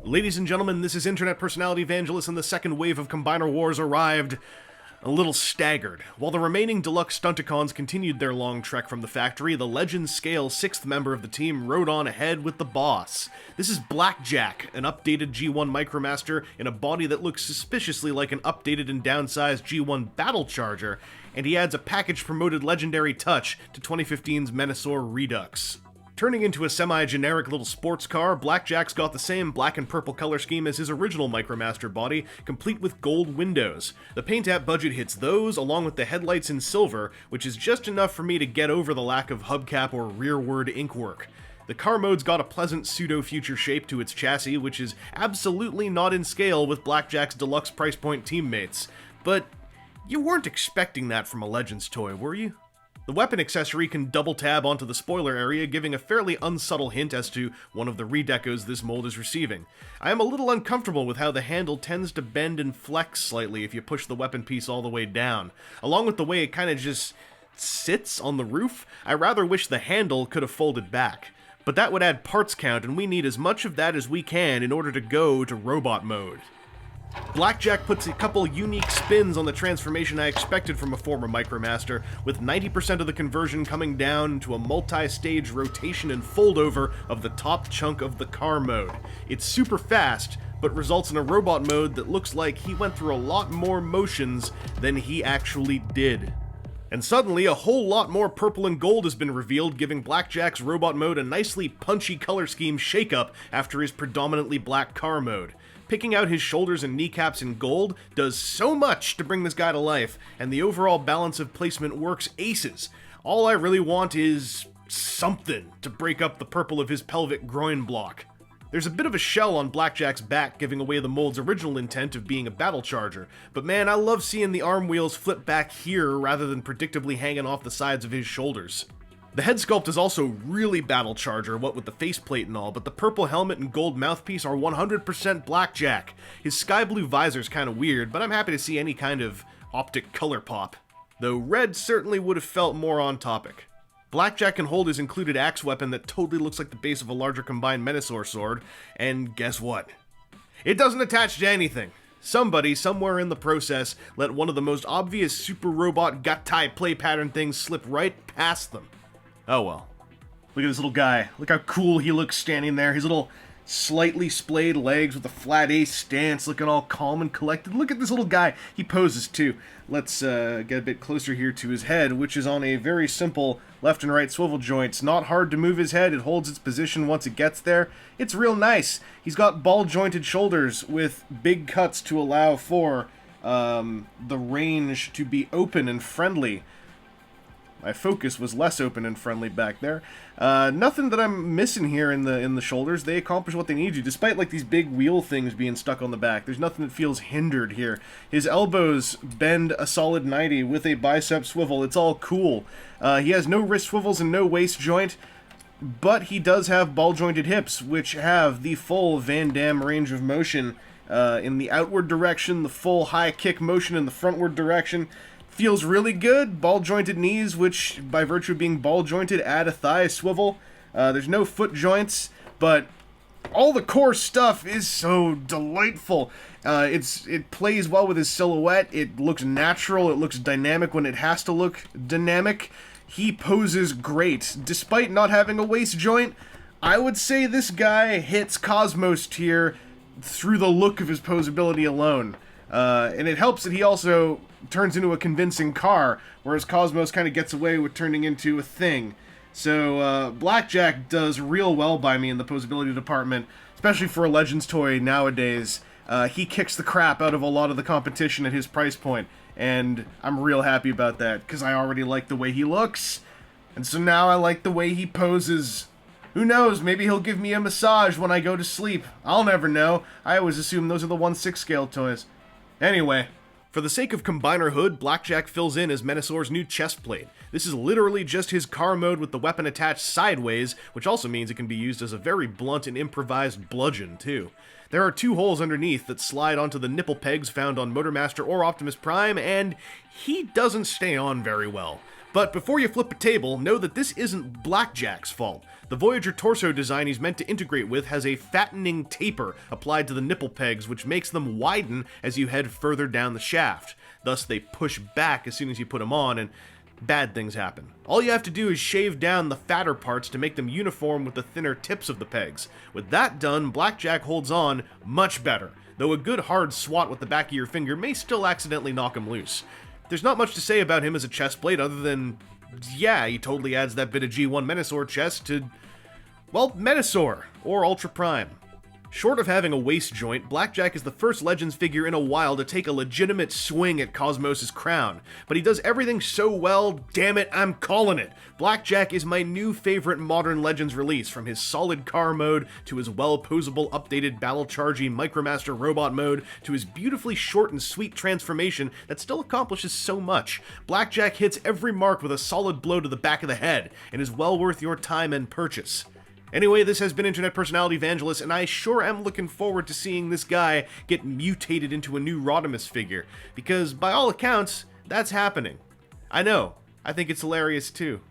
Ladies and gentlemen, this is internet personality Vangelus, and the second wave of Combiner Wars arrived a little staggered. While the remaining deluxe Stunticons continued their long trek from the factory, the legend scale 6th member of the team rode on ahead with the boss. This is Blackjack, an updated G1 Micromaster in a body that looks suspiciously like an updated and downsized G1 Battlecharger, and he adds a package-promoted legendary touch to 2015's Menasor Redux. Turning into a semi-generic little sports car, Blackjack's got the same black and purple color scheme as his original Micromaster body, complete with gold windows. The paint app budget hits those, along with the headlights in silver, which is just enough for me to get over the lack of hubcap or rearward inkwork. The car mode's got a pleasant pseudo-future shape to its chassis, which is absolutely not in scale with Blackjack's deluxe price point teammates. But you weren't expecting that from a Legends toy, were you? The weapon accessory can double tab onto the spoiler area, giving a fairly unsubtle hint as to one of the redecos this mold is receiving. I am a little uncomfortable with how the handle tends to bend and flex slightly if you push the weapon piece all the way down. Along with the way it kind of just sits on the roof, I rather wish the handle could have folded back. But that would add parts count, and we need as much of that as we can in order to go to robot mode. Blackjack puts a couple unique spins on the transformation I expected from a former Micromaster, with 90% of the conversion coming down to a multi-stage rotation and fold-over of the top chunk of the car mode. It's super fast, but results in a robot mode that looks like he went through a lot more motions than he actually did. And suddenly, a whole lot more purple and gold has been revealed, giving Blackjack's robot mode a nicely punchy color scheme shake-up after his predominantly black car mode. Picking out his shoulders and kneecaps in gold does so much to bring this guy to life, and the overall balance of placement works aces. All I really want is something to break up the purple of his pelvic groin block. There's a bit of a shell on Blackjack's back, giving away the mold's original intent of being a Battlecharger, but man, I love seeing the arm wheels flip back here rather than predictably hanging off the sides of his shoulders. The head sculpt is also really Battlecharger, what with the faceplate and all, but the purple helmet and gold mouthpiece are 100% Blackjack. His sky blue visor's kinda weird, but I'm happy to see any kind of optic color pop. Though red certainly would have felt more on topic. Blackjack can hold his included axe weapon that totally looks like the base of a larger combined Menasor sword, and guess what? It doesn't attach to anything. Somebody, somewhere in the process, let one of the most obvious super robot gut-tie play pattern things slip right past them. Oh well. Look at this little guy. Look how cool he looks standing there. His little slightly splayed legs with a flat ace stance, looking all calm and collected. Look at this little guy. He poses too. Let's get a bit closer here to his head, which is on a very simple left and right swivel joints. Not hard to move his head. It holds its position once it gets there. It's real nice. He's got ball-jointed shoulders with big cuts to allow for the range to be open and friendly. My focus was less open and friendly back there. Nothing that I'm missing here in the shoulders. They accomplish what they need to, despite like these big wheel things being stuck on the back. There's nothing that feels hindered here. His elbows bend a solid 90 with a bicep swivel. It's all cool. He has no wrist swivels and no waist joint, but he does have ball-jointed hips, which have the full Van Damme range of motion in the outward direction, the full high kick motion in the frontward direction. Feels really good. Ball-jointed knees, which, by virtue of being ball-jointed, add a thigh swivel. There's no foot joints, but all the core stuff is so delightful. It plays well with his silhouette. It looks natural. It looks dynamic when it has to look dynamic. He poses great. Despite not having a waist joint, I would say this guy hits Cosmos tier through the look of his posability alone. And it helps that he also turns into a convincing car, whereas Cosmos kind of gets away with turning into a thing. So, Blackjack does real well by me in the posability department, especially for a Legends toy nowadays. He kicks the crap out of a lot of the competition at his price point, and I'm real happy about that, because I already like the way he looks, and so now I like the way he poses. Who knows, maybe he'll give me a massage when I go to sleep. I'll never know. I always assume those are the 1/6 scale toys. Anyway, for the sake of Combiner Hood, Blackjack fills in as Menasor's new chestplate. This is literally just his car mode with the weapon attached sideways, which also means it can be used as a very blunt and improvised bludgeon, too. There are 2 holes underneath that slide onto the nipple pegs found on Motormaster or Optimus Prime, and he doesn't stay on very well. But before you flip a table, know that this isn't Blackjack's fault. The Voyager torso design he's meant to integrate with has a fattening taper applied to the nipple pegs, which makes them widen as you head further down the shaft. Thus, they push back as soon as you put them on, and bad things happen. All you have to do is shave down the fatter parts to make them uniform with the thinner tips of the pegs. With that done, Blackjack holds on much better, though a good hard swat with the back of your finger may still accidentally knock him loose. There's not much to say about him as a chestplate other than, yeah, he totally adds that bit of G1 Menasor chest to, well, Menasor, or Ultra Prime. Short of having a waist joint, Blackjack is the first Legends figure in a while to take a legitimate swing at Cosmos' crown, but he does everything so well, damn it, I'm calling it. Blackjack is my new favorite modern Legends release, from his solid car mode, to his well-posable updated Battlecharger Micromaster robot mode, to his beautifully short and sweet transformation that still accomplishes so much. Blackjack hits every mark with a solid blow to the back of the head, and is well worth your time and purchase. Anyway, this has been Internet Personality Vangelus, and I sure am looking forward to seeing this guy get mutated into a new Rodimus figure, because by all accounts, that's happening. I know, I think it's hilarious too.